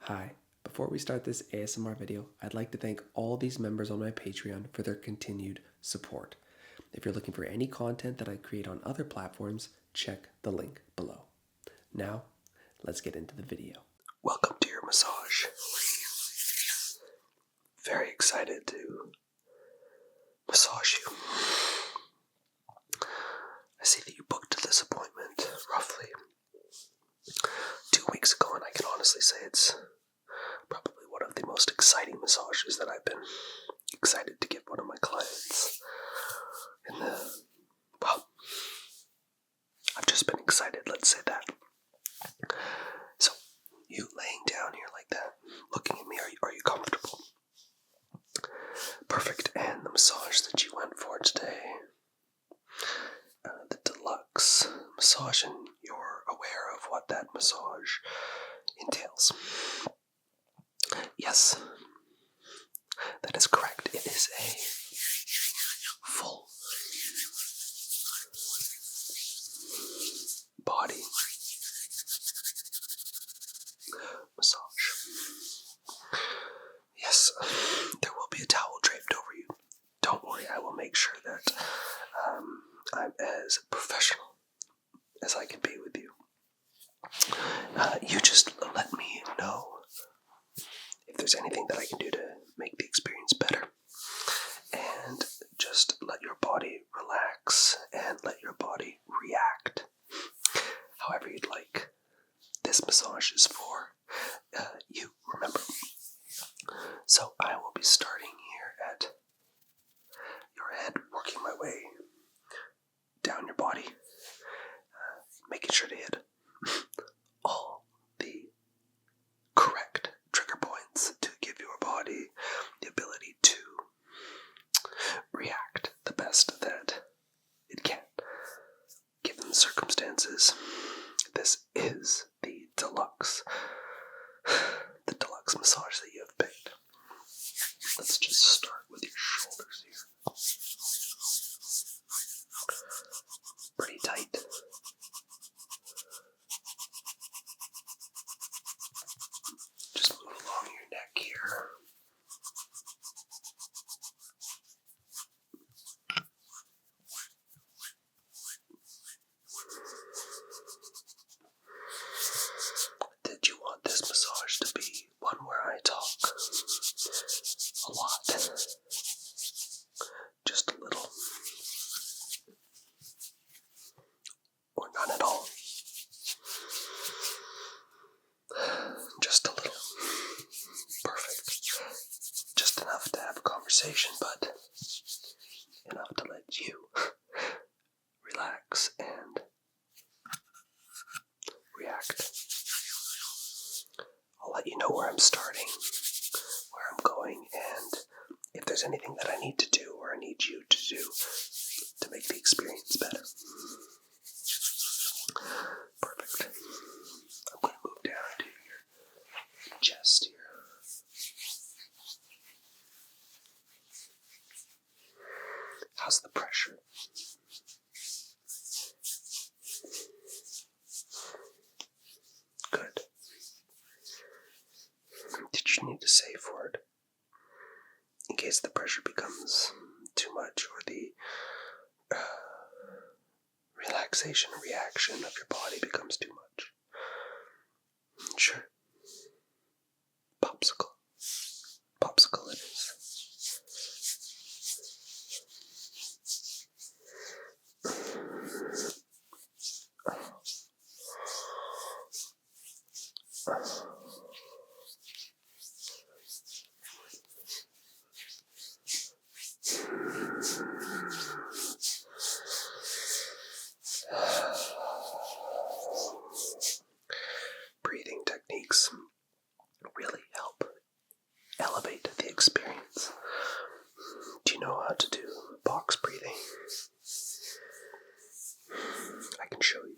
Hi, before we start this ASMR video, I'd like to thank all these members on my Patreon for their continued support. If you're looking for any content that I create on other platforms, check the link below. Now, let's get into the video. Welcome to your massage. Very excited to massage you. I see that you booked this appointment roughly 2 weeks ago, and I can honestly say it's probably one of the most exciting massages that I've been excited to give one of my clients. I've just been excited, let's say that. So, you laying down here like that, looking at me, are you comfortable? Perfect. And the massage that you went for today, the deluxe massage, and you're aware of what that massage entails. Yes, that is correct. It is a full body massage. Yes, there will be a towel draped over you. Don't worry, I will make sure that I'm as professional as I can be with you. You just let me know if there's anything that I can do to make the experience better. And just let your body relax and let your body react however you'd like. This massage is for you, remember. So I will be starting here at your head, working my way down your body, making sure to hit all the correct trigger points to give your body the ability to react the best that it can, given the circumstances. This is the deluxe massage that you have picked. Let's just start with your shoulders here. Pretty tight. Just move along your neck here. Did you want this massage to be one where I talk a lot? Just a little? Or none at all? Just a little. Perfect. Just enough to have a conversation, but enough to let you relax and react. I'll let you know where I'm starting, where I'm going, and if there's anything that I need to do or I need you to do to make the experience better. Perfect. I'm going to move down to your chest here. How's the pressure? Good. Did you need a safe word? In case the pressure becomes too much or the relaxation reaction of your body becomes too much. Sure. Popsicle. Popsicle it is. Breathing techniques really help elevate the experience. Do you know how to do box breathing? I can show you.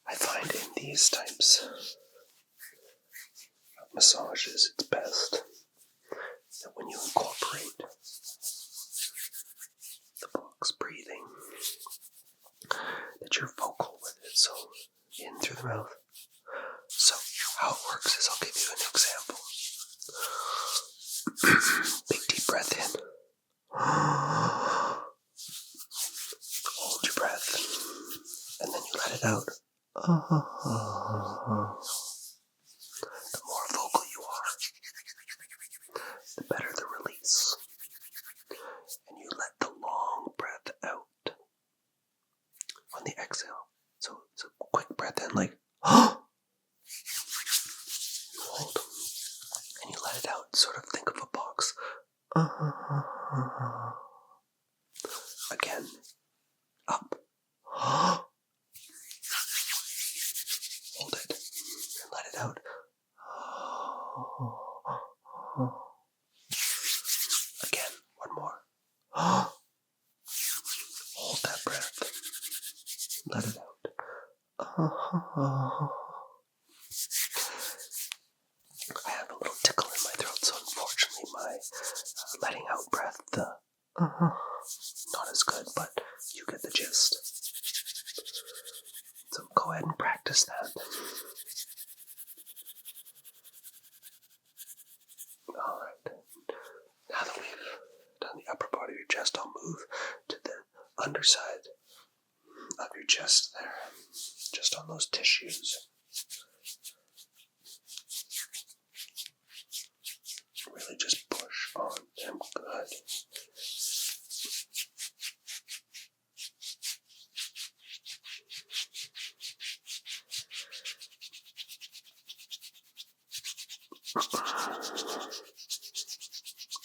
I find in these types of massages it's best that when you incorporate the box breathing, that you're vocal with it, so in through the mouth. So how it works is I'll give you it out. The more vocal you are, the better the release. And you let the long breath out on the exhale. So it's a quick breath in, like, you hold, and you let it out. Sort of think of a box. Again, up. Hold it, and let it out. Again, one more. Hold that breath. Let it out. I have a little tickle in my throat, so unfortunately my letting out breath, not as good, but you get the gist. So go ahead and practice that. Alright. Now that we've done the upper part of your chest, I'll move to the underside of your chest there. Just on those tissues. Really just push on them. Good.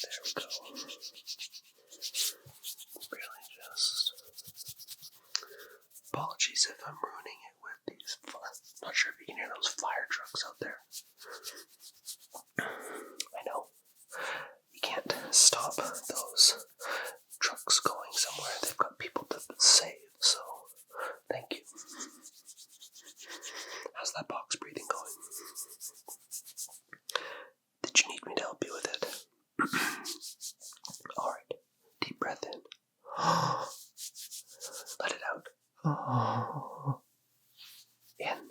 There we go. Really just... Apologies if I'm ruining it with these not sure if you can hear those fire trucks out there. I know. You can't stop those trucks going somewhere. They've got people to save, so thank you. How's that box breathing going? Did you need me to help you with it? Alright. Deep breath in. Let it out. In.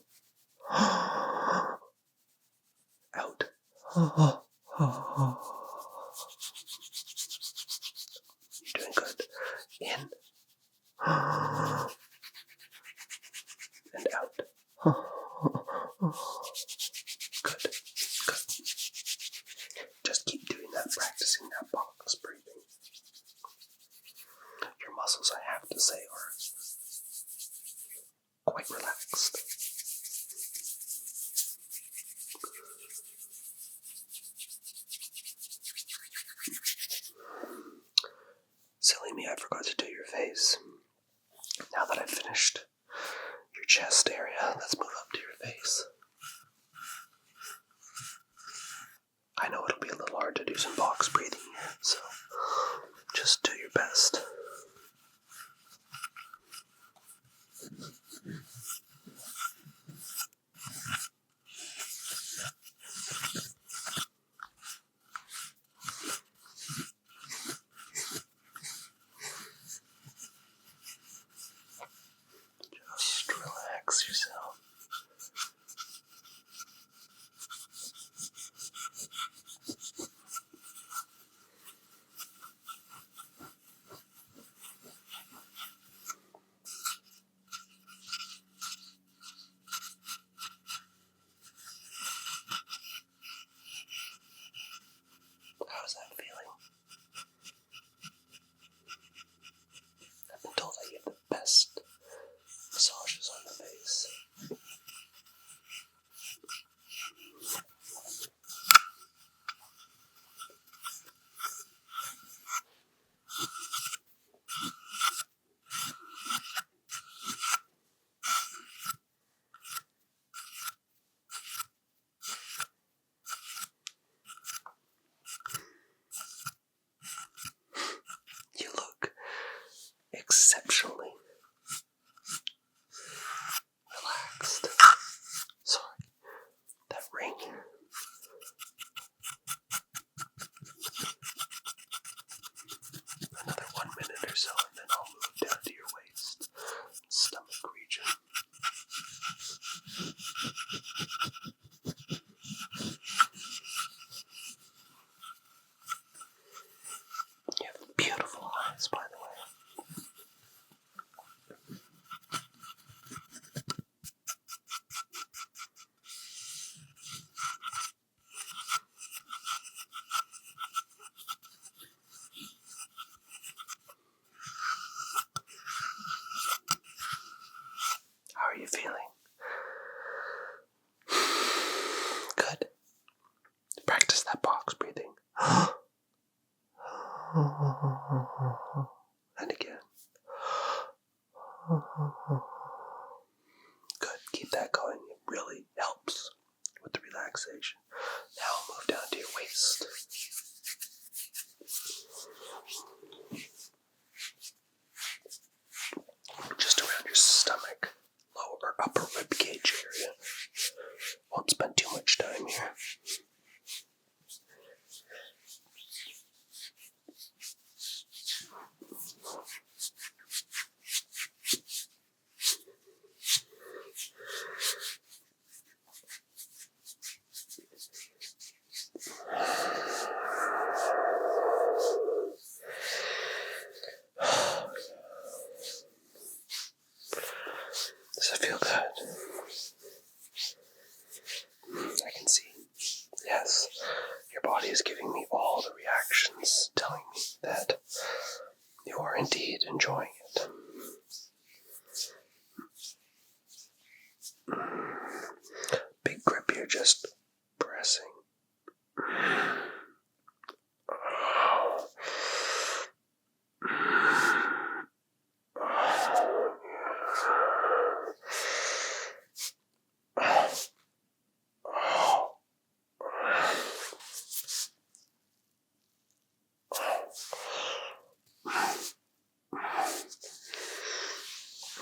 Out. You're doing good. In. And out. Good. Good. Just keep doing that, practicing that box breathing. Your muscles, I have to say, are quite relaxed. Silly me, I forgot to do your face. Now that I've finished your chest area, let's move up to your face. I know it'll be a little hard to do some box breathing here, so just do your best. Just relax yourself. How's that feeling? I've been told I get the best massages on the face. You look exceptionally relaxed. Sorry, that ring. Another 1 minute or so, and then I'll move down to your waist, stomach region. You have beautiful eyes, by the way. And again. Good. Keep that going. It really helps with the relaxation. Now move down to your waist. Just around your stomach, lower or upper rib cage area. Won't spend too much time here. Does it feel good? I can see. Yes, your body is giving me all the reactions, telling me that you are indeed enjoying it. Big grip here, just pressing.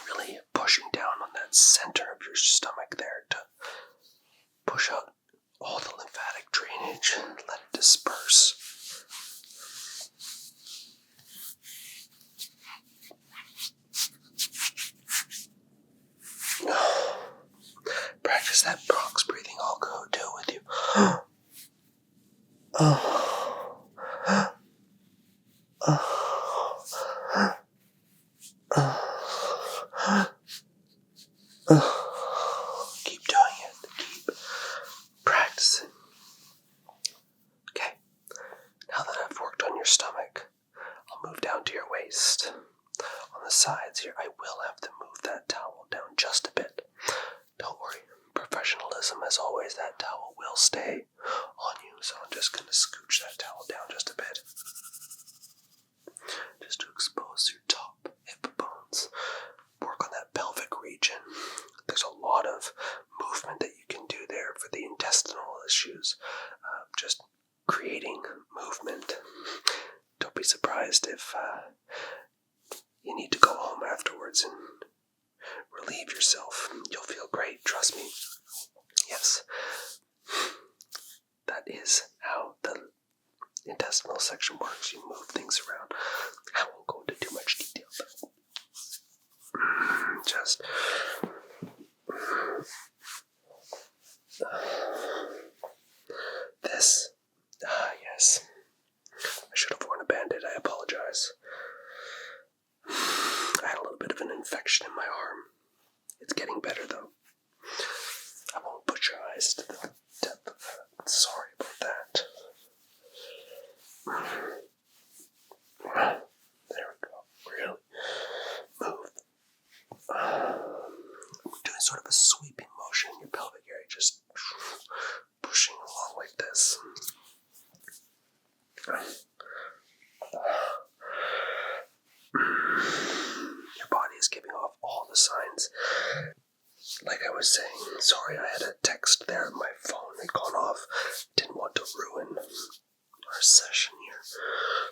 Really pushing down on that center of your stomach there to push out all the lymphatic drainage and let it disperse. Practice that box breathing. I'll go do it with you. Keep doing it. Keep practicing. Okay. Now that I've worked on your stomach, I'll move down to your waist. On the sides here, I will have to move that towel down just a bit. Don't worry. Professionalism, as always, that towel will stay on you, so I'm just going to scooch that towel down just a bit. Just to expose your top hip bones. Work on that pelvic region. There's a lot of movement that you can do there for the intestinal issues. Just creating movement. Don't be surprised if you need to go home afterwards and relieve yourself. You'll feel great, trust me. Yes. That is how the intestinal section works. You move things around. I won't go into too much detail, but just this. Yes. I should have worn a band-aid. I apologize. I had a little bit of an infection in my arm. It's getting better, though. I won't put your eyes to the depth of that. Sorry about that. There we go. Really move. I'm doing sort of a sweeping motion in your pelvic area, just pushing along like this. Your body is giving off all the signs. Like I was saying, sorry, I had a text there on my phone. It had gone off. Didn't want to ruin our session here.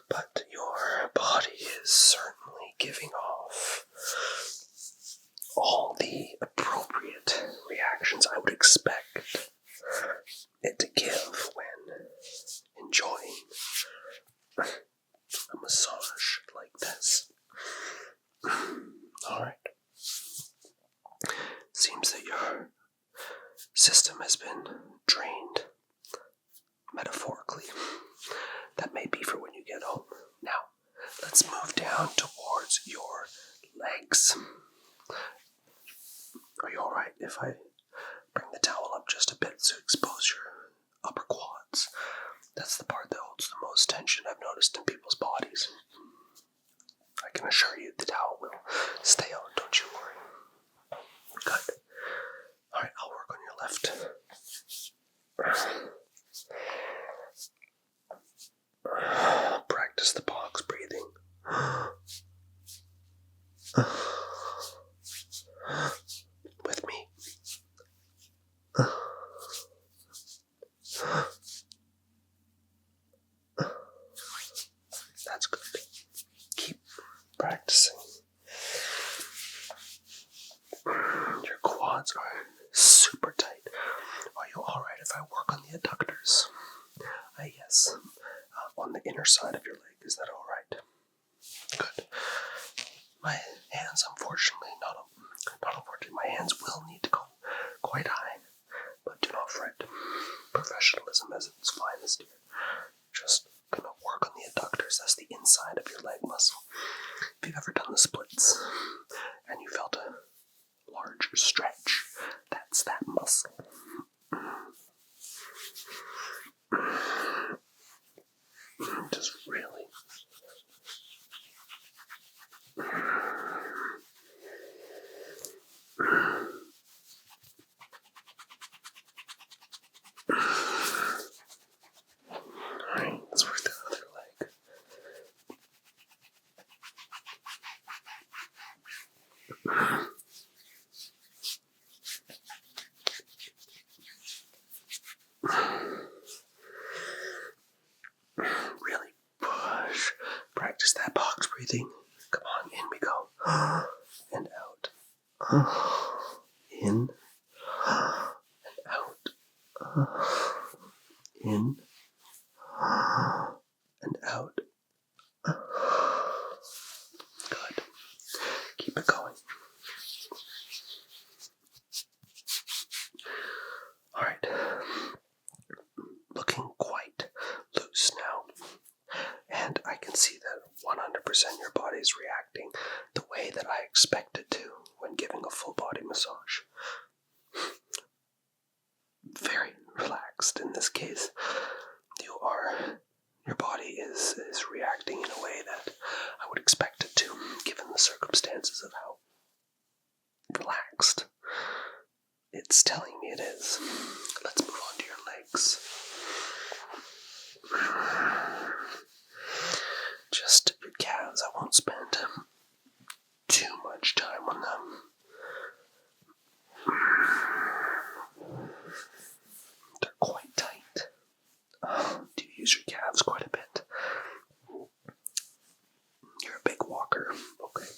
But your body is certainly giving off all the appropriate reactions I would expect it to give when enjoying a massage like this. Alright. Seems that your system has been drained, metaphorically. That may be for when you get home. Now, let's move down towards your legs. Are you alright if I bring the towel up just a bit to expose your upper quads? That's the part that holds the most tension I've noticed in people's bodies. I can assure you the towel will stay on, don't you worry. Good. Alright, I'll work on your left. Practice the box practicing. Your quads are super tight. Are you alright if I work on the adductors? Yes. On the inner side of your leg. Is that alright? Good. My hands, unfortunately, not unfortunately, my hands will need to go quite high. But do not fret. Professionalism is its finest here. Just gonna work on the adductors. That's the inside of your leg muscle. If you've ever done the splits and you felt a large stretch, that's that muscle. Just really. Alright, let's work the other leg. Really push. Practice that box breathing. Come on, in we go. And out. In. And out. In. And out. Good. Keep it going. Alright. Looking quite loose now. And I can see that 100% your body is reacting the way that I expect it to when giving a full body massage. Very relaxed in this case. Your body is reacting in a way that I would expect it to, given the circumstances of how relaxed it's telling me it is. Let's move on to your legs. Just your calves. I won't spend too much time on them. They're quite tight. Do you use your calves quite a bit? You're a big walker. Okay.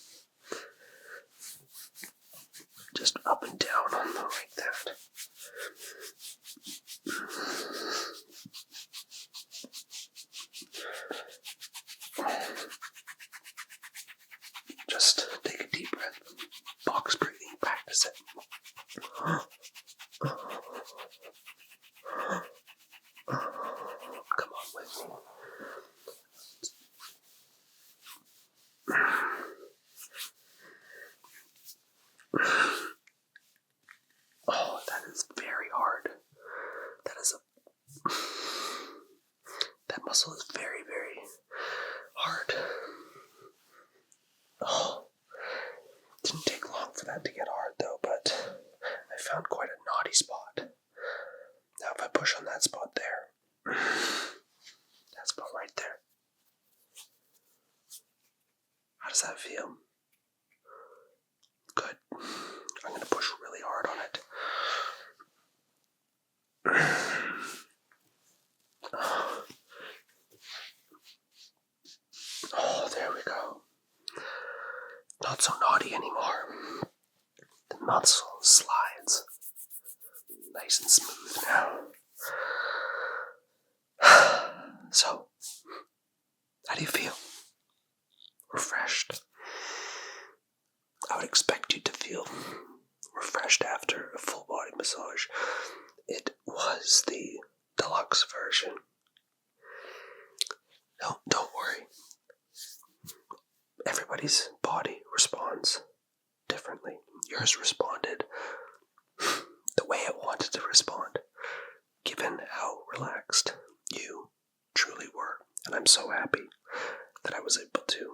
Just up and down on them like that. Just take a deep breath. Box breathing. Practice it. Come on with me. Oh, that is very hard. That muscle is very, very hard. Oh, didn't take long for that to get hard though, but I found quite a knotty spot. Now if I push on that spot there, that spot right there, how does that feel? Good. I'm going to push really hard on it. Oh, there we go. Not so naughty anymore. The muscle slides. Nice and smooth now. So, how do you feel? Refreshed? I would expect you to feel refreshed after a full body massage. It was the deluxe version. No, don't worry. Everybody's body responds differently. Yours responded the way it wanted to respond, given how relaxed you truly were. And I'm so happy that I was able to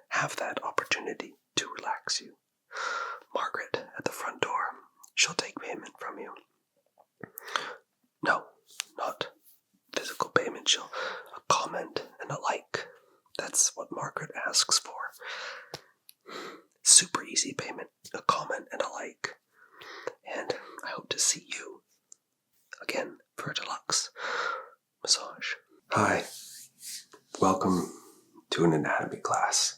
have that opportunity to relax you. Margaret at the front door, she'll take payment from you. No, not physical payment. She'll a comment and a like. That's what Margaret asks for. Super easy payment, a comment and a like. And I hope to see you again for a deluxe massage. Hi, welcome to to an anatomy class.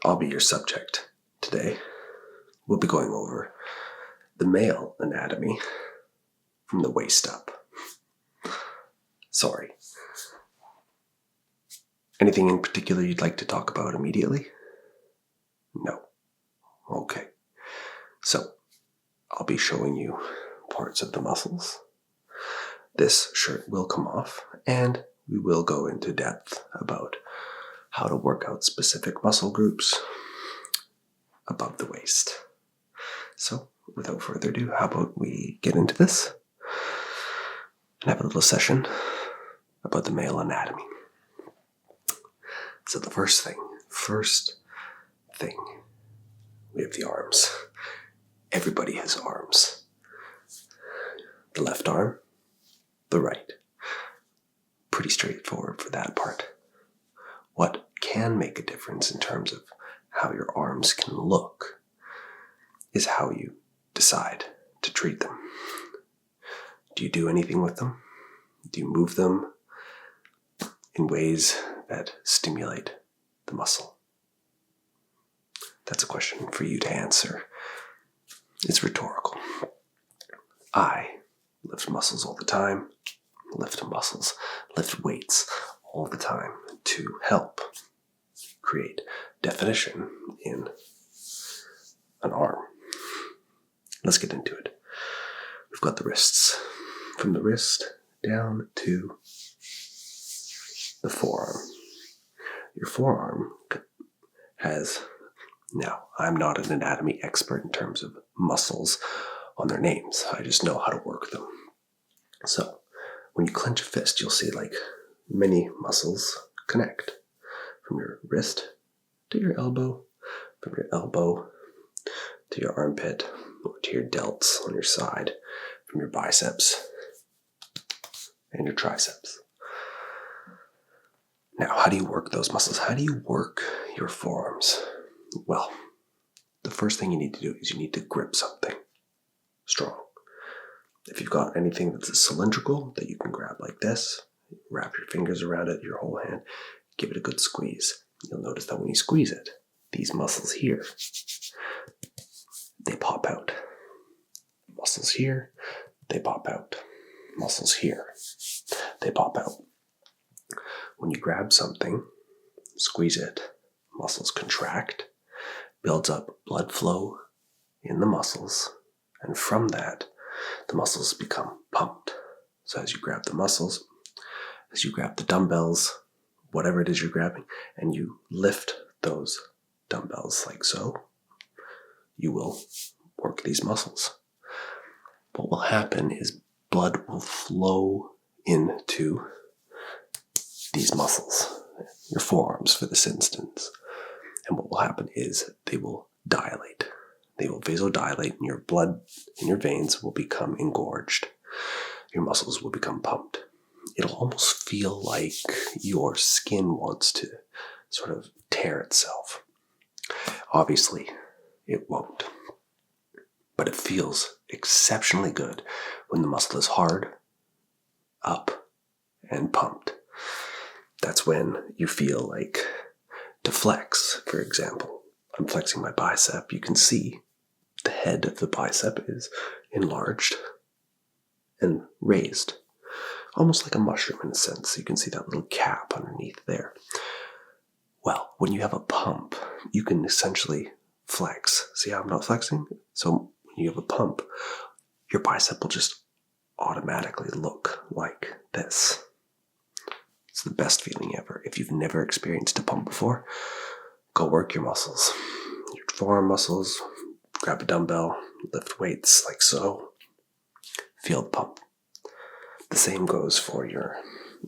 I'll be your subject today. We'll be going over the male anatomy from the waist up. Sorry. Anything in particular you'd like to talk about immediately? No. Okay. So, I'll be showing you parts of the muscles. This shirt will come off, and we will go into depth about how to work out specific muscle groups above the waist. So, without further ado, how about we get into this and have a little session about the male anatomy. So the first thing, we have the arms. Everybody has arms. The left arm, the right. Pretty straightforward for that part. What can make a difference in terms of how your arms can look is how you decide to treat them. Do you do anything with them? Do you move them in ways that stimulate the muscle? That's a question for you to answer. It's rhetorical. I lift muscles all the time, lift weights all the time to help create definition in an arm. Let's get into it. We've got the wrists. From the wrist down to the forearm. Your forearm has, now I'm not an anatomy expert in terms of muscles on their names. I just know how to work them. So when you clench a fist, you'll see like many muscles connect from your wrist to your elbow, from your elbow to your armpit, or to your delts on your side, from your biceps and your triceps. Now, how do you work those muscles? How do you work your forearms? Well, the first thing you need to do is you need to grip something strong. If you've got anything that's cylindrical that you can grab like this, wrap your fingers around it, your whole hand, give it a good squeeze. You'll notice that when you squeeze it, these muscles here, they pop out. Muscles here, they pop out. Muscles here, they pop out. When you grab something, squeeze it, muscles contract, builds up blood flow in the muscles, and from that, the muscles become pumped. So as you grab the muscles, as you grab the dumbbells, whatever it is you're grabbing, and you lift those dumbbells like so, you will work these muscles. What will happen is blood will flow into these muscles, your forearms for this instance. And what will happen is they will dilate. They will vasodilate, and your blood in your veins will become engorged. Your muscles will become pumped. It'll almost feel like your skin wants to sort of tear itself. Obviously, it won't. But it feels exceptionally good when the muscle is hard, up, and pumped. That's when you feel like to flex, for example. I'm flexing my bicep. You can see the head of the bicep is enlarged and raised, almost like a mushroom in a sense. You can see that little cap underneath there. Well, when you have a pump, you can essentially flex. See how I'm not flexing? So when you have a pump, your bicep will just automatically look like this. It's the best feeling ever. If you've never experienced a pump before, go work your muscles. Your forearm muscles, grab a dumbbell, lift weights like so. Feel the pump. The same goes for your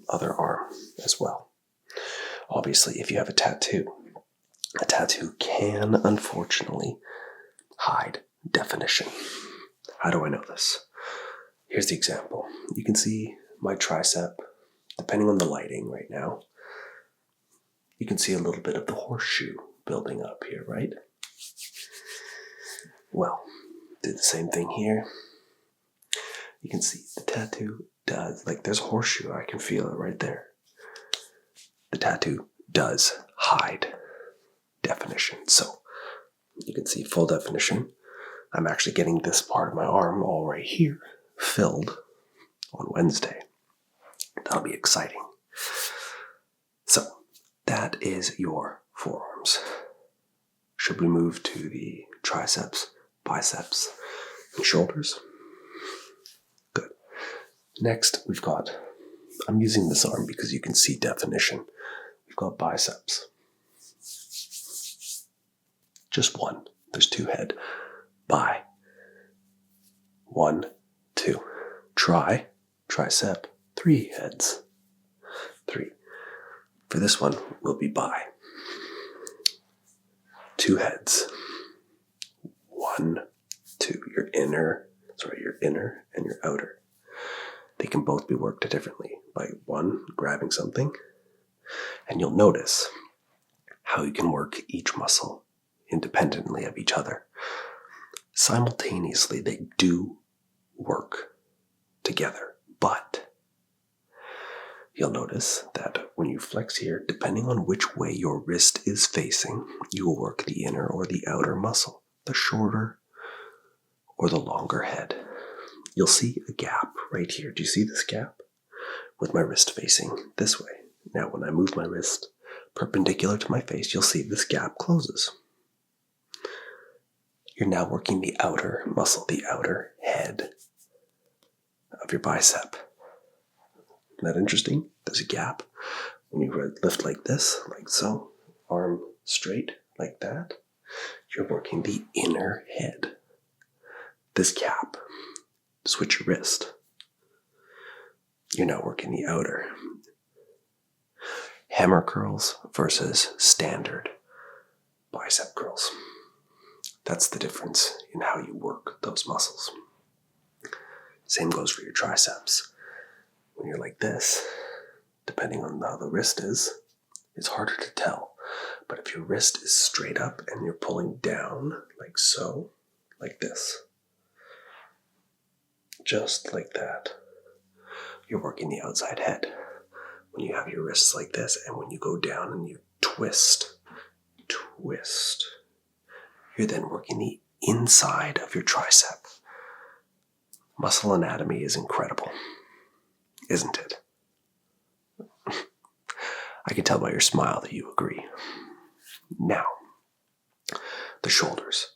other arm as well. Obviously, if you have a tattoo can unfortunately hide definition. How do I know this? Here's the example. You can see my tricep. Depending on the lighting right now, you can see a little bit of the horseshoe building up here, right? Well, do the same thing here. You can see the tattoo does, like there's a horseshoe, I can feel it right there. The tattoo does hide definition. So you can see full definition. I'm actually getting this part of my arm all right here filled on Wednesday. That'll be exciting. So that is your forearms. Should we move to the triceps, biceps, and shoulders? Good. Next, we've got, I'm using this arm because you can see definition. We've got biceps. Just one. There's two head. Bi. 1, 2. Tricep. 3 heads. 3. For this one, we'll be bi. 2 heads. 1, 2. Your inner and your outer. They can both be worked differently by one grabbing something, and you'll notice how you can work each muscle independently of each other. Simultaneously, they do work together, but you'll notice that when you flex here, depending on which way your wrist is facing, you will work the inner or the outer muscle, the shorter or the longer head. You'll see a gap right here. Do you see this gap? With my wrist facing this way. Now, when I move my wrist perpendicular to my face, you'll see this gap closes. You're now working the outer muscle, the outer head of your bicep. Isn't that interesting? There's a gap. When you lift like this, like so, arm straight like that, you're working the inner head. This gap. Switch your wrist. You're now working the outer. Hammer curls versus standard bicep curls. That's the difference in how you work those muscles. Same goes for your triceps. When you're like this, depending on how the wrist is, it's harder to tell. But if your wrist is straight up and you're pulling down, like so, like this, just like that, you're working the outside head. When you have your wrists like this, and when you go down and you twist, you're then working the inside of your tricep. Muscle anatomy is incredible, isn't it? I can tell by your smile that you agree. Now, the shoulders.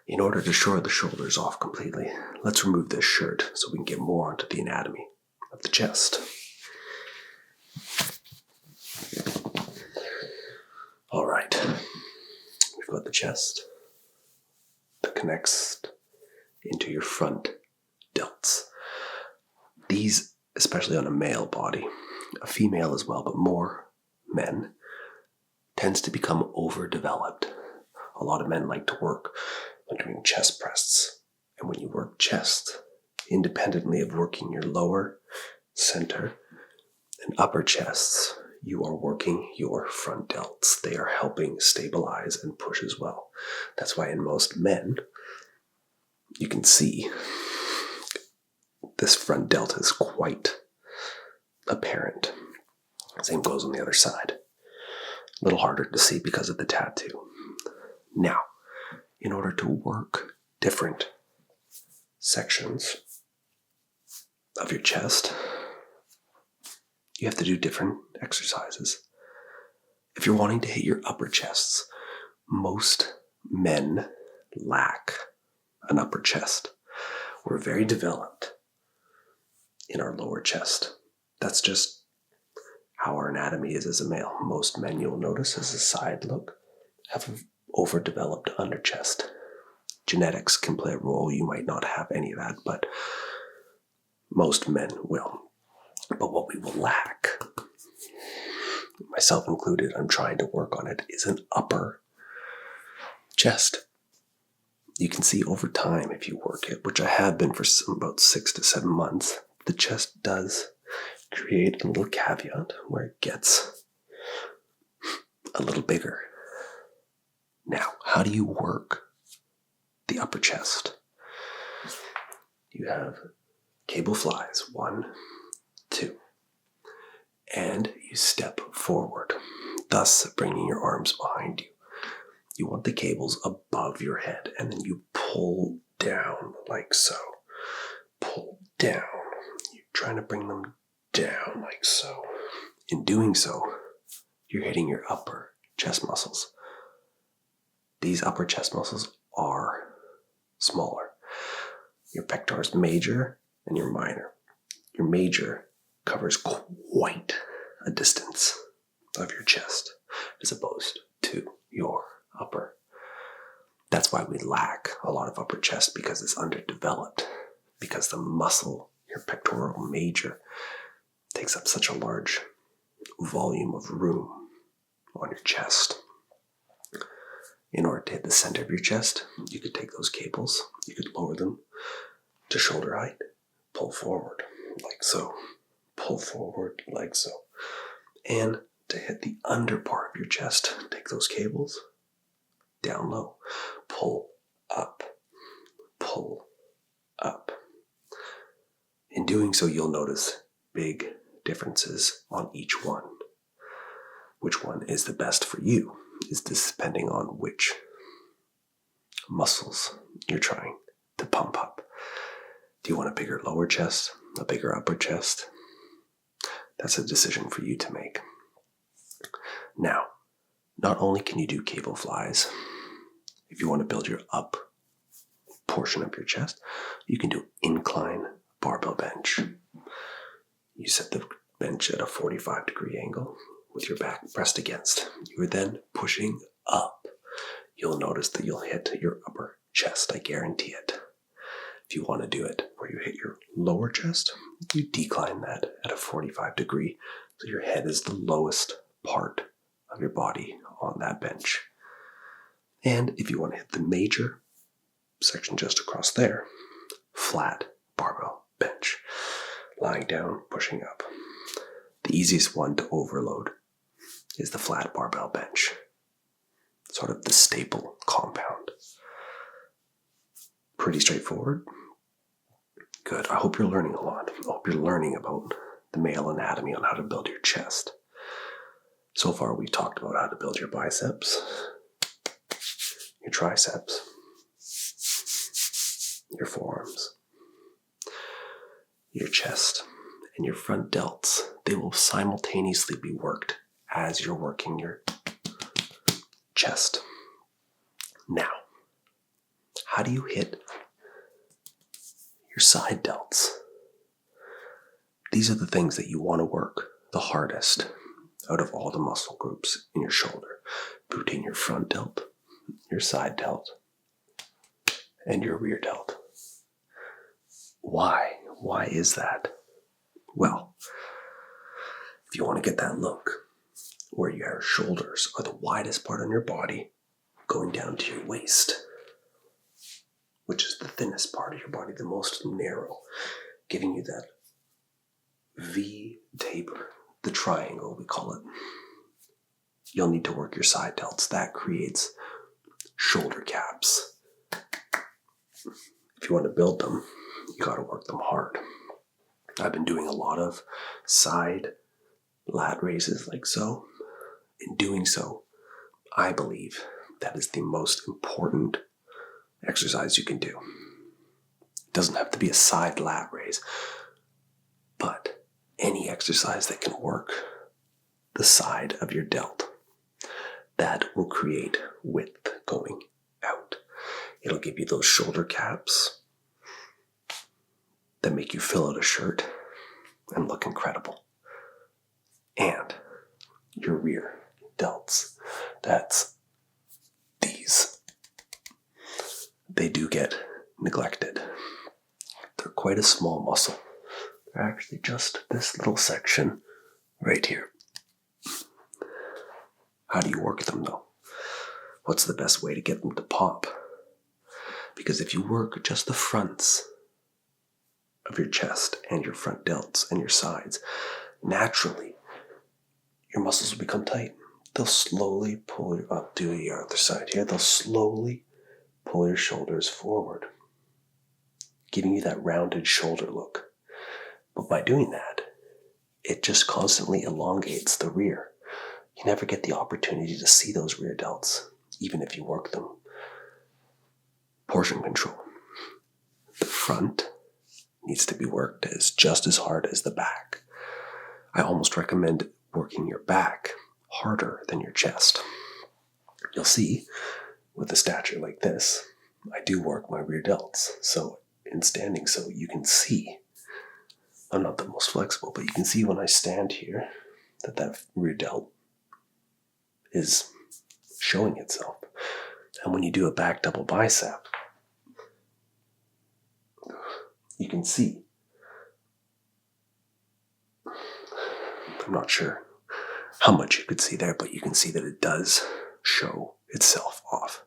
In order to shore the shoulders off completely, let's remove this shirt so we can get more onto the anatomy of the chest. All right, we've got the chest that connects into your front delts. These, especially on a male body, a female as well, but more men, tends to become overdeveloped. A lot of men like to work on doing chest press. And when you work chest, independently of working your lower, center, and upper chests, you are working your front delts. They are helping stabilize and push as well. That's why in most men, you can see this front delt is quite apparent. Same goes on the other side. A little harder to see because of the tattoo. Now, in order to work different sections of your chest, you have to do different exercises. If you're wanting to hit your upper chests, most men lack an upper chest. We're very developed in our lower chest. That's just how our anatomy is as a male. Most men, you'll notice, as a side look, have an overdeveloped under chest. Genetics can play a role. You might not have any of that, but most men will. But what we will lack, myself included, I'm trying to work on it, is an upper chest. You can see over time if you work it, which I have been for about 6 to 7 months, the chest does create a little caveat where it gets a little bigger. Now, how do you work the upper chest? You have cable flies, 1, 2, and you step forward. thus bringing your arms behind you. You want the cables above your head, and then you pull down like so. Pull down. You're trying to bring them down like so. In doing so, you're hitting your upper chest muscles. These upper chest muscles are smaller. Your pectorals major and your minor. Your major covers quite a distance of your chest as opposed to your upper. That's why we lack a lot of upper chest, because it's underdeveloped, because the muscle, your pectoral major, takes up such a large volume of room on your chest. In order to hit the center of your chest, you could take those cables, you could lower them to shoulder height, pull forward like so, pull forward like so. And to hit the under part of your chest, take those cables down low, pull up, pull up. In doing so, you'll notice big differences on each one. Which one is the best for you is depending on which muscles you're trying to pump up. Do you want a bigger lower chest, a bigger upper chest? That's a decision for you to make. Now, not only can you do cable flies, if you want to build your up portion of your chest, you can do incline barbell bench. You set the bench at a 45-degree angle with your back pressed against. You are then pushing up. You'll notice that you'll hit your upper chest, I guarantee it. If you want to do it where you hit your lower chest, you decline that at a 45-degree, so your head is the lowest part of your body on that bench. And if you want to hit the major section just across there, flat barbell bench, lying down, pushing up. The easiest one to overload is the flat barbell bench, sort of the staple compound. Pretty straightforward. Good. I hope you're learning a lot. I hope you're learning about the male anatomy on how to build your chest. So far, we talked about how to build your biceps, your triceps, your forearms, your chest, and your front delts. They will simultaneously be worked as you're working your chest. Now, how do you hit your side delts? These are the things that you want to work the hardest out of all the muscle groups in your shoulder, between your front delt, your side delt, and your rear delt. Why? Why is that? Well, if you want to get that look where your shoulders are the widest part on your body, going down to your waist, which is the thinnest part of your body, the most narrow, giving you that V taper, the triangle we call it. You'll need to work your side delts. That creates shoulder caps. If you want to build them, you got to work them hard. I've been doing a lot of side lat raises like so. In doing so, I believe that is the most important exercise you can do. It doesn't have to be a side lat raise, but any exercise that can work the side of your delt, that will create width going out. It'll give you those shoulder caps that make you fill out a shirt and look incredible. And your rear delts, that's these. They do get neglected. They're quite a small muscle. They're actually just this little section right here. How do you work them though? What's the best way to get them to pop? Because if you work just the fronts of your chest and your front delts and your sides, naturally your muscles will become tight. They'll slowly pull you up. Do your other side here. They'll slowly pull your shoulders forward, giving you that rounded shoulder look. But by doing that, it just constantly elongates the rear. You never get the opportunity to see those rear delts, even if you work them. Portion control. The front needs to be worked just as hard as the back. I almost recommend working your back harder than your chest. You'll see, with a stature like this, I do work my rear delts. So in standing so, you can see, I'm not the most flexible, but you can see when I stand here that rear delt is showing itself. And when you do a back double bicep, you can see. I'm not sure how much you could see there, but you can see that it does show itself off.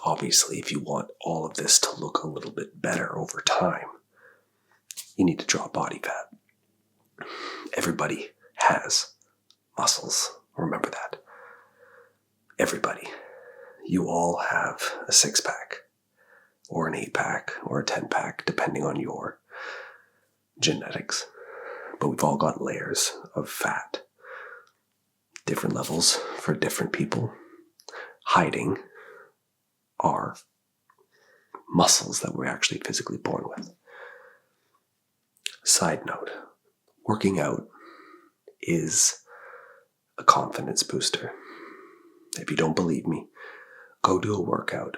Obviously, if you want all of this to look a little bit better over time, you need to drop body fat. Everybody has muscles. Remember that. Everybody. You all have a 6-pack, or an 8-pack, or a 10-pack, depending on your genetics. But we've all got layers of fat. Different levels for different people. Hiding our muscles that we're actually physically born with. Side note, working out is a confidence booster. If you don't believe me, go do a workout,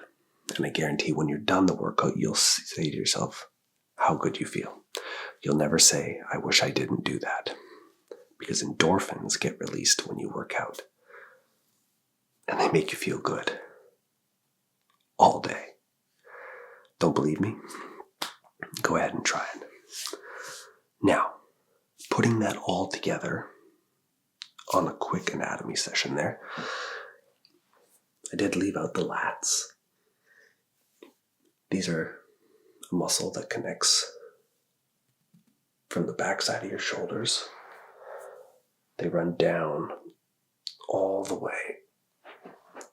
and I guarantee when you're done the workout, you'll say to yourself how good you feel. You'll never say, I wish I didn't do that, because endorphins get released when you work out, and they make you feel good all day. Don't believe me? Go ahead and try it. Now, putting that all together on a quick anatomy session there, I did leave out the lats. These are a muscle that connects from the backside of your shoulders. They run down all the way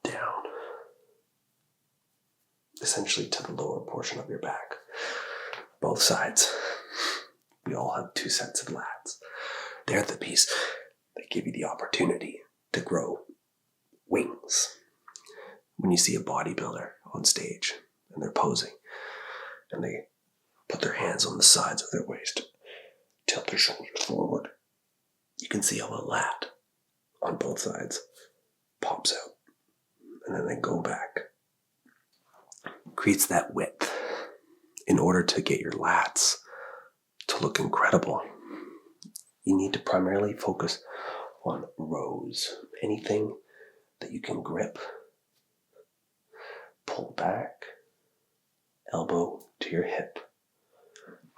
down, essentially to the lower portion of your back. Both sides. We all have 2 sets of lats. They're the piece that give you the opportunity to grow wings. When you see a bodybuilder on stage and they're posing and they put their hands on the sides of their waist, tilt their shoulders forward, you can see how a lat on both sides pops out and then they go back. Creates that width. In order to get your lats to look incredible, you need to primarily focus on rows. Anything that you can grip, pull back, elbow to your hip.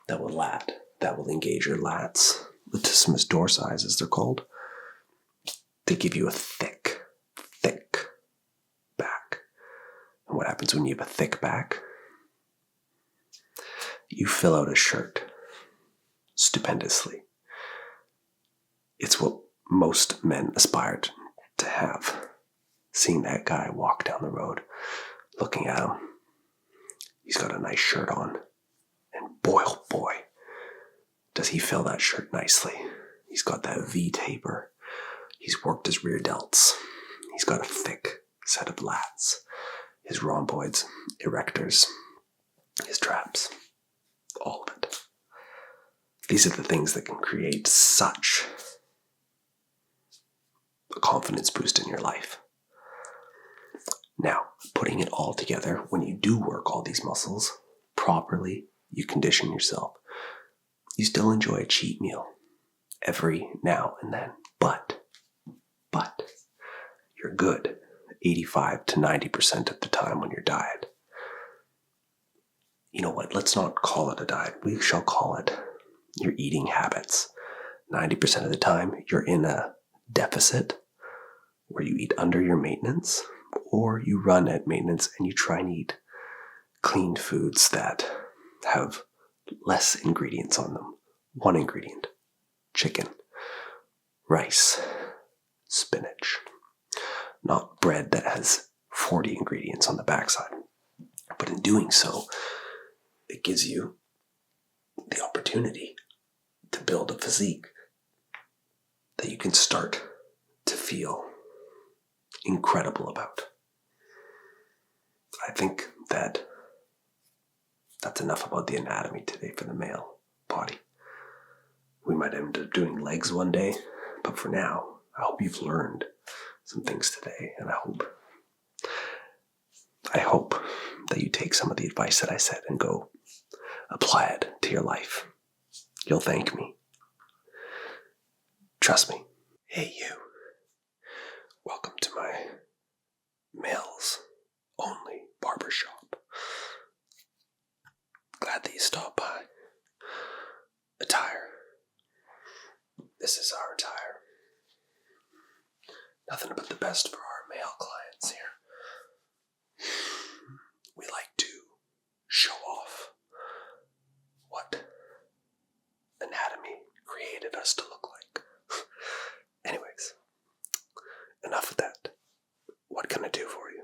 That will engage your lats. Latissimus dorsi, as they're called. They give you a thick back. And what happens when you have a thick back? You fill out a shirt stupendously. It's what most men aspire to have. Seeing that guy walk down the road, looking at him, he's got a nice shirt on, and boy, oh boy, does he fill that shirt nicely. He's got that V taper. He's worked his rear delts. He's got a thick set of lats, his rhomboids, erectors, his traps, all of it. These are the things that can create such a confidence boost in your life. Now, putting it all together, when you do work all these muscles properly, you condition yourself. You still enjoy a cheat meal every now and then, but you're good 85 to 90% of the time on your diet. You know what? Let's not call it a diet. We shall call it your eating habits. 90% of the time, you're in a deficit where you eat under your maintenance, or you run at maintenance and you try and eat clean foods that have less ingredients on them. 1 ingredient: chicken, rice, spinach. Not bread that has 40 ingredients on the backside. But in doing so, it gives you the opportunity to build a physique that you can start to feel incredible about. I think that that's enough about the anatomy today for the male body. We might end up doing legs one day, but for now, I hope you've learned some things today, and I hope that you take some of the advice that I said and go apply it to your life. You'll thank me. Trust me. Hey, you. Welcome to my males only barbershop. Glad that you stopped by. Attire. This is our attire. Nothing but the best for our male clients here. We like to show off what anatomy created us to look like. Anyways, enough of that. What can I do for you?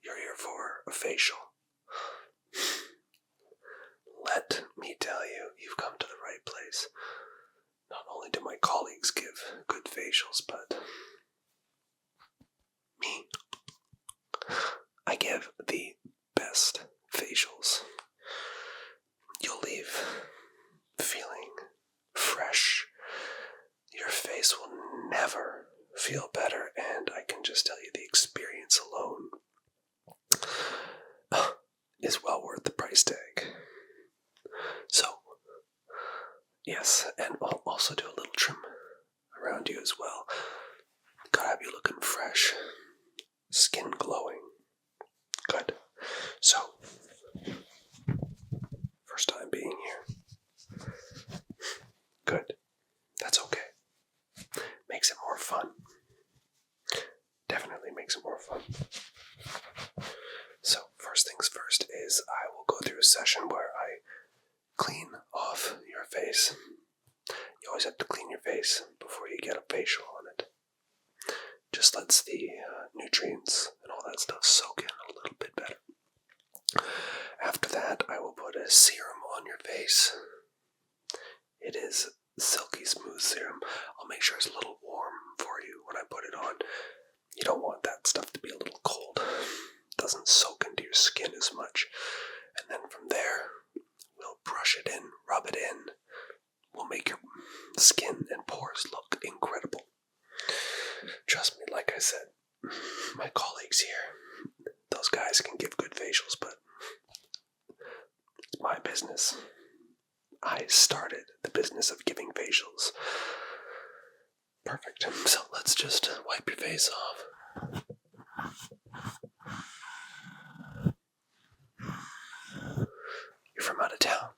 You're here for a facial. Let me tell you, you've come to the right place. Not only do my colleagues give good facials, but me, I give the best facials. You'll leave feeling fresh. Your face will never feel better, and I can just tell you the experience alone is well worth the price tag. So, yes, and I'll also do a little trim around you as well. Gotta have you looking fresh, skin glowing. Good. So, first time being here. Good. That's okay. Makes it more fun. Definitely makes it more fun. So, first things first is I will go through a session where I clean off your face. You always have to clean your face before you get a facial on it. Just lets the nutrients and all that stuff soak in a little bit better. After that, I will put a serum on your face. It is silky smooth serum. I'll make sure it's a little warm for you when I put it on. You don't want that stuff to be a little cold. It doesn't soak into your skin as much. And then from there, we'll brush it in, rub it in. We'll make your skin and pores look incredible. Trust me, like I said, my colleagues here, those guys can give good facials, but it's my business. I started the business of giving facials. Perfect. So let's just wipe your face off. You're from out of town.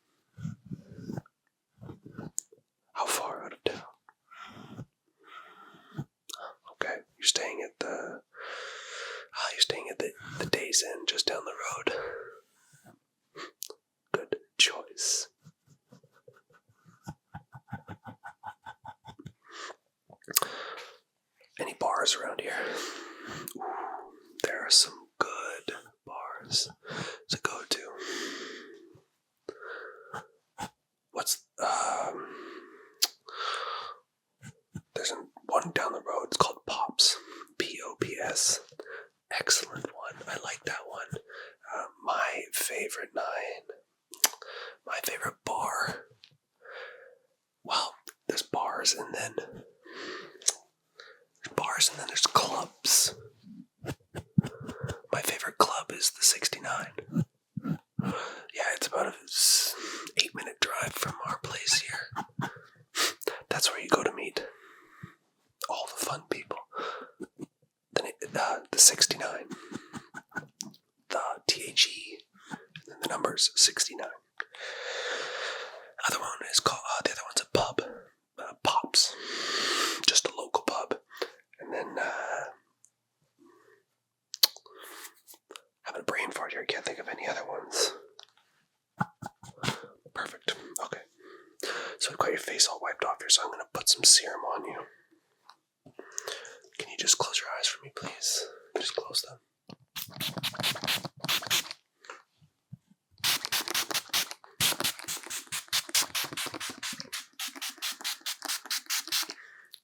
How far out of town? Okay, you're staying at the Days Inn just down the road. Good choice. Any bars around here? Ooh, there are some good bars to go to. There's one down the road. It's called Pops. Pops. Excellent one. I like that one. My favorite bar. Well, there's bars and then there's clubs. My favorite club is the 69. Yeah, it's about an 8-minute drive from our place here. That's where you go to meet all the fun people. The 69, the THE, and then the number's 69. The other one's a pub, Pops, just a local pub. And then, having a brain fart here, I can't think of any other ones. Perfect. Okay. So I've got your face all wiped off here, so I'm going to put some serum on you. Can you just close your eyes for me, please? Just close them.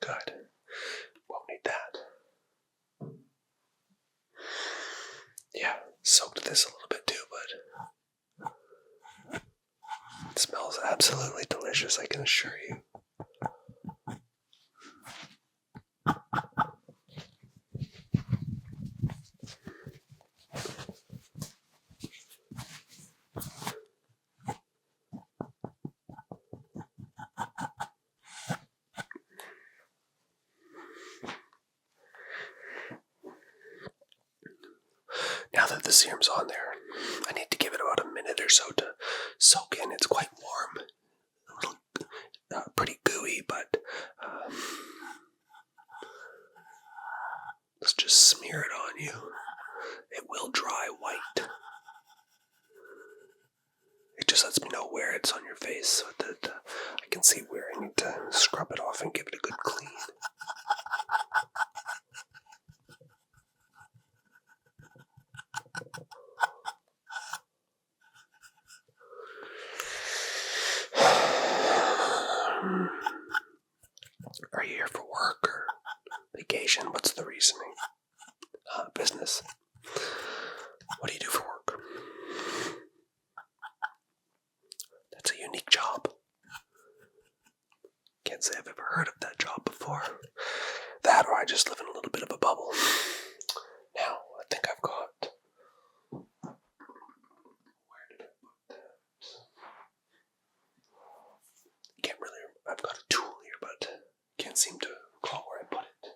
Good. Won't need that. this a little bit too, but it smells absolutely delicious, I can assure you. Now that the serum's on there, I need to give it about a minute or so to soak in. It's quite warm, a little pretty gooey, but let's just smear it on you. It will dry white. It just lets me know where it's on your face so that I can see where I need to scrub it off and give it a good clean. Are you here for work or vacation? What's the reasoning? Business. What do you do for work? That's a unique job. Can't say I've ever heard of that job before. That or I just live in a little bit of a bubble. Now, I think I've got... Where did I put that? Can't really... I've got a tool here, but can't seem to recall where I put it.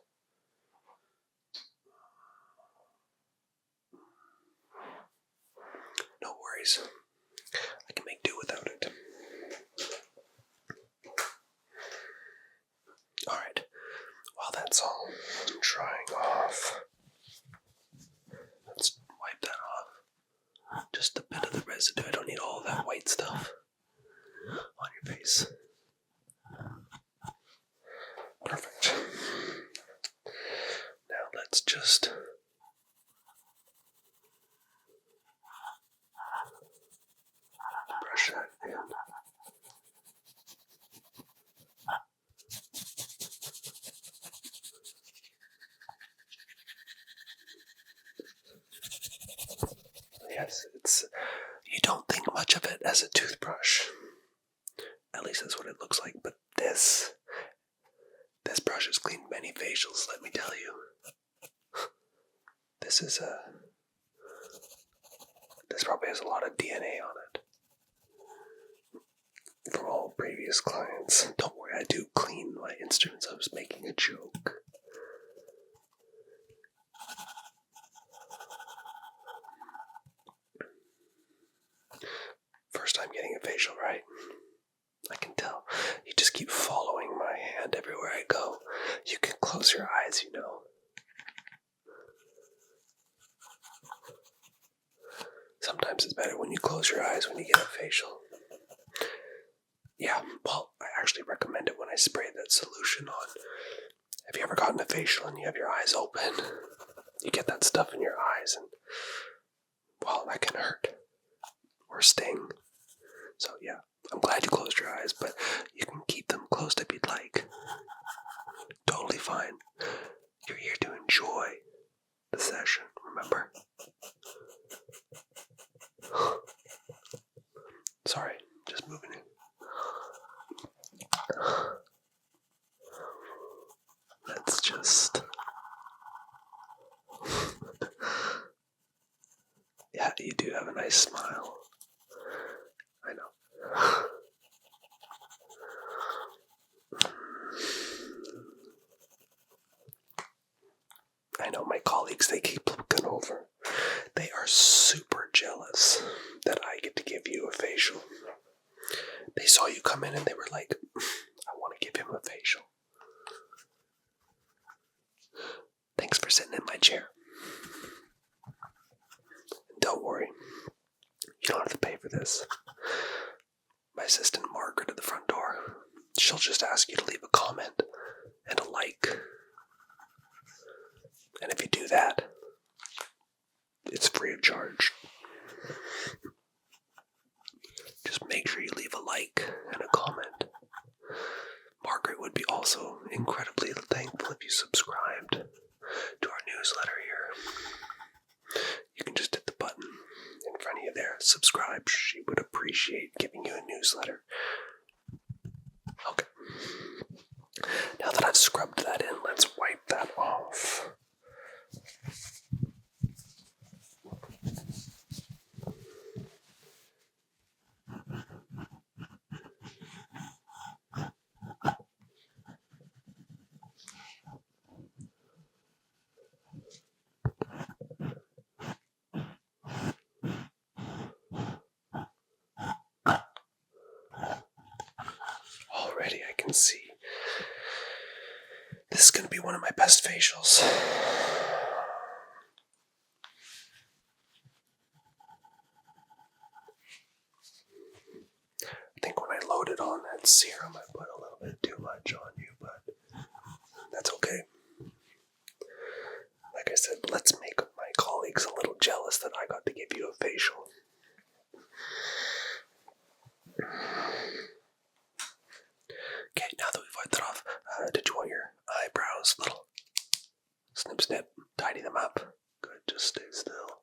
No worries. I can make do without it. Alright. While that's all drying off, let's wipe that off. Just a bit of the residue. I don't need all that white stuff on your face. Perfect. Now let's just brush that in. Yes, you don't think much of it as a toothbrush. At least that's what it looks like, but this brush has cleaned many facials, let me tell you. This probably has a lot of DNA on it. From all previous clients. Don't worry, I do clean my instruments. I was making a joke. First time getting a facial, right? I can tell. You just keep following my hand everywhere I go. You can close your eyes, you know. Sometimes it's better when you close your eyes when you get a facial. Yeah, well, I actually recommend it when I spray that solution on. Have you ever gotten a facial and you have your eyes open? You get that stuff in your eyes and, well, that can hurt. Or sting. So yeah, I'm glad you closed your eyes, but you can keep them closed if you'd like. Totally fine. You're here to enjoy the session, remember? Sorry, just moving in. Let's just... Yeah, you do have a nice smile. I know. I know my colleagues, they keep looking over. They are super jealous that I get to give you a facial. They saw you come in and they were like, I want to give him a facial. Thanks for sitting in my chair. Don't worry, you don't have to pay for this. My assistant Margaret at the front door, she'll just ask you to leave a comment and a like. And if you do that, it's free of charge. Just make sure you leave a like and a comment. Margaret would be also incredibly thankful if you subscribed to our newsletter here. You can just hit the button there, subscribe. She would appreciate giving you a newsletter. Okay. Now that I've scrubbed that in, let's wipe that off. Already I can see this is going to be one of my best facials. I think when I loaded on that serum, I put a little bit too much on you, but that's okay. Like I said, let's make my colleagues a little jealous that I got to give you a facial. Okay, now that we've wiped it off, did you want your eyebrows little snip snip, tidy them up? Good, just stay still.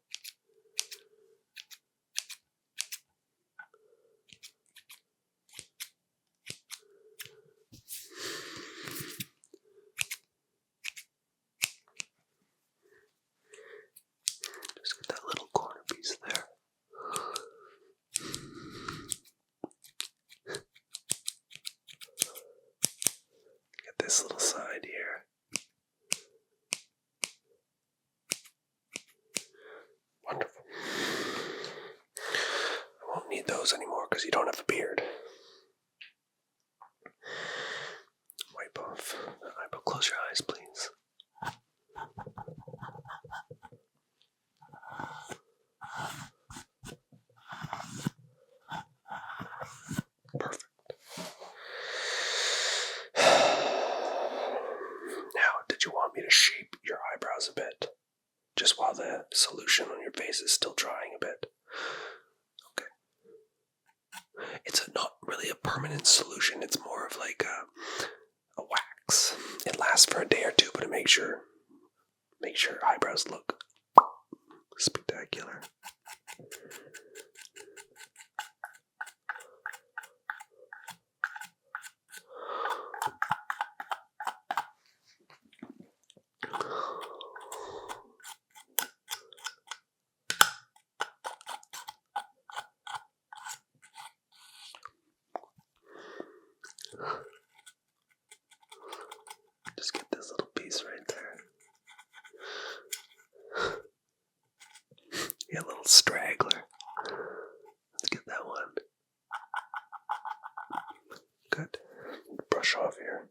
Just get that little corner piece there. Get this little side here. Wonderful. I won't need those anymore because you don't have a beard. Wipe off the eyebrow. Close your eyes, please. Perfect. Now, did you want me to shape your eyebrows a bit? Just while the solution on your face is still drying a bit. Okay. It's not really a permanent solution. It's more of like a wax. It lasts for a day or two, but it makes your eyebrows look spectacular. Just get this little piece right there. Yeah, a little straggler. Let's get that one. Good. Brush off here.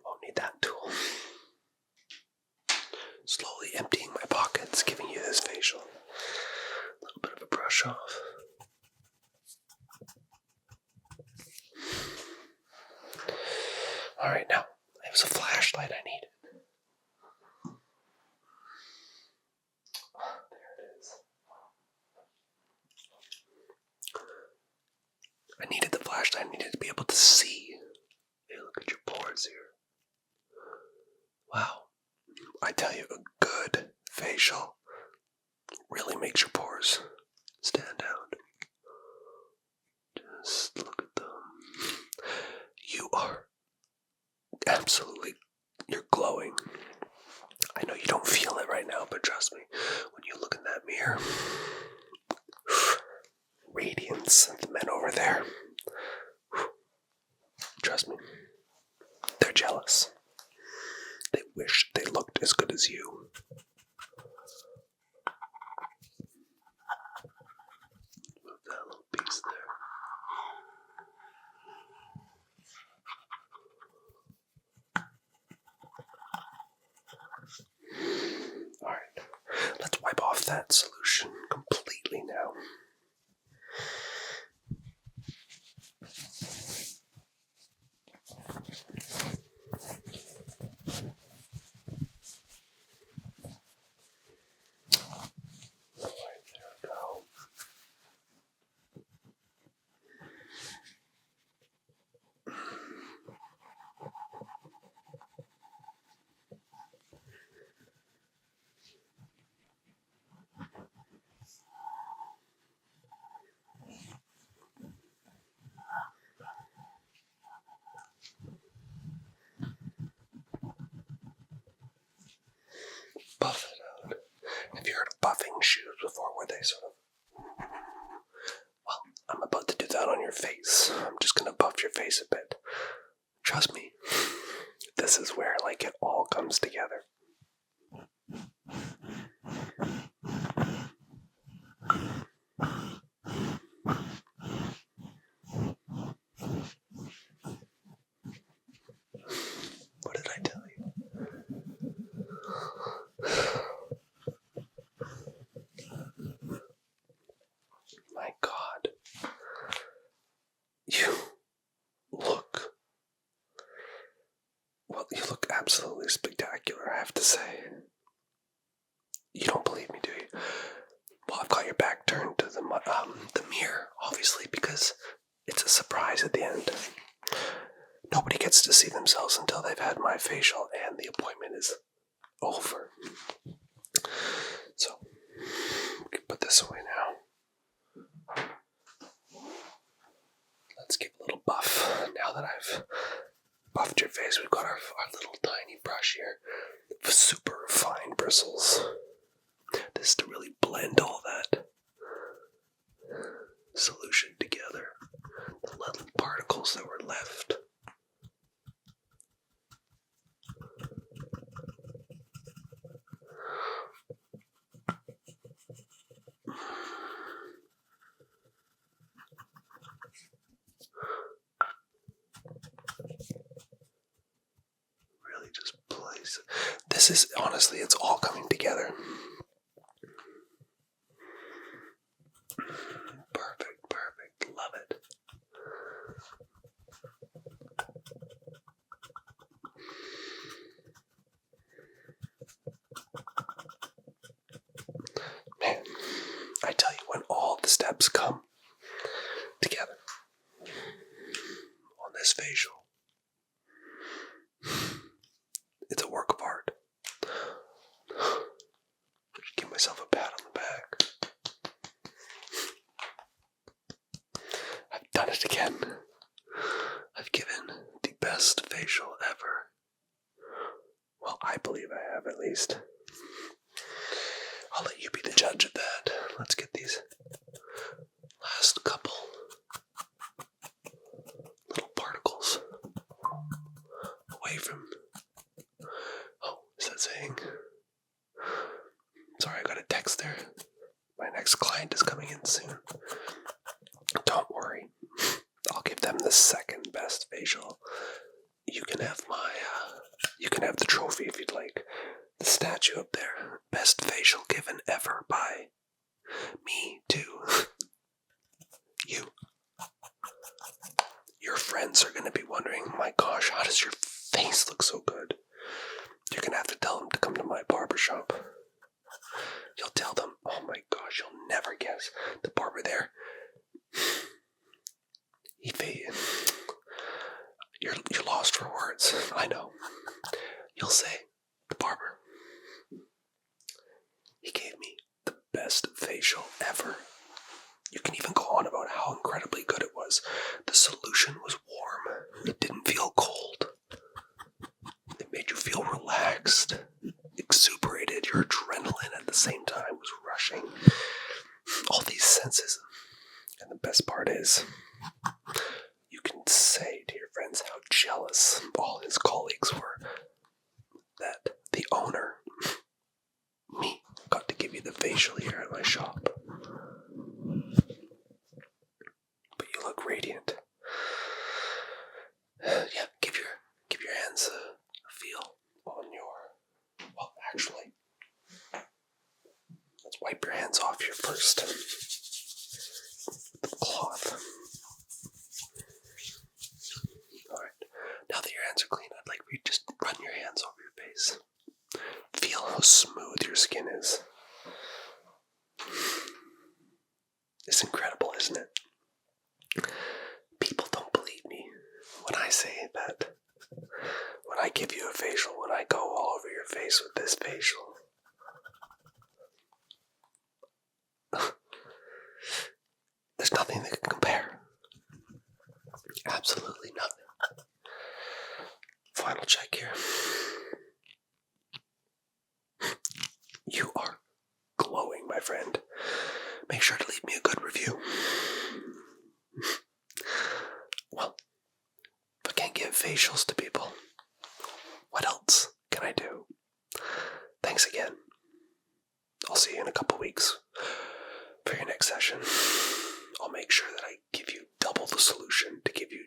Won't need that tool. Slowly emptying my pockets, giving you this facial. A little bit of a brush off. Alright, now, it was a flashlight I needed. There it is. I needed the flashlight. I needed to be able to see. Hey, look at your pores here. Wow. I tell you, a good facial really makes your pores stand out. Just look at them. You are absolutely, you're glowing. I know you don't feel it right now, but trust me, when you look in that mirror, radiance, the men over there, trust me, they're jealous. They wish they looked as good as you. Move that little piece there. Alright, let's wipe off that solution completely now. Alright, there we go. your face. I'm just gonna buff your face a bit. Trust me, this is where like it all comes together. What did I tell you? My God. You look... Well, you look absolutely spectacular, I have to say. You don't believe me, do you? Well, I've got your back turned to the mirror, obviously, because it's a surprise at the end. Nobody gets to see themselves until they've had my facial and the appointment is over. So, we can put this away now. Let's give a little buff. Now that I've buffed your face, we've got our little tiny brush here with super fine bristles. This is to really blend all that solution together. The little particles that were left. Really just place. This is, honestly, it's all coming together. Perfect, love it. Man, I tell you, when all the steps come together on this facial, it's a work of art. Give myself a pat on the back. I've done it again. I've given the best facial ever. Well, I believe I have, at least. I'll let you be the judge of that. Let's get these last couple little particles away from... Oh, is that saying? Sorry, I got a text there. My next client is coming in soon. Don't worry. I'll give them the second best facial. You can have you can have the trophy if you'd like. The statue up there. Best facial given ever by me to you. Your friends are going to be wondering, my gosh, how does your face look so good? You're going to have to tell them to come to my barbershop. You'll tell them, oh my gosh, you'll never guess. The barber there, you're lost for words. I know. You'll say, the barber, he gave me the best facial ever. You can even go on about how incredibly good it was. The solution was warm. It didn't feel cold. It made you feel relaxed, exuberated. Your adrenaline at the same time was rushing. All these senses. And the best part is, you can say to your friends how jealous all his colleagues were that the owner, me, got to give you the facial here at my shop. But you look radiant. Yeah, give your hands a feel on your... Well, actually, let's wipe your hands off here first. The cloth. Alright, now that your hands are clean, I'd like for you to just run your hands over your face. Feel how smooth your skin is. It's incredible, isn't it? People don't believe me when I say that. When I give you a facial, when I go all over your face with this facial. There's nothing that can compare. Absolutely nothing. Final check here. You are glowing, my friend. Make sure to leave me a good review. else can I do? Thanks again. I'll see you in a couple weeks for your next session. I'll make sure that I give you double the solution to give you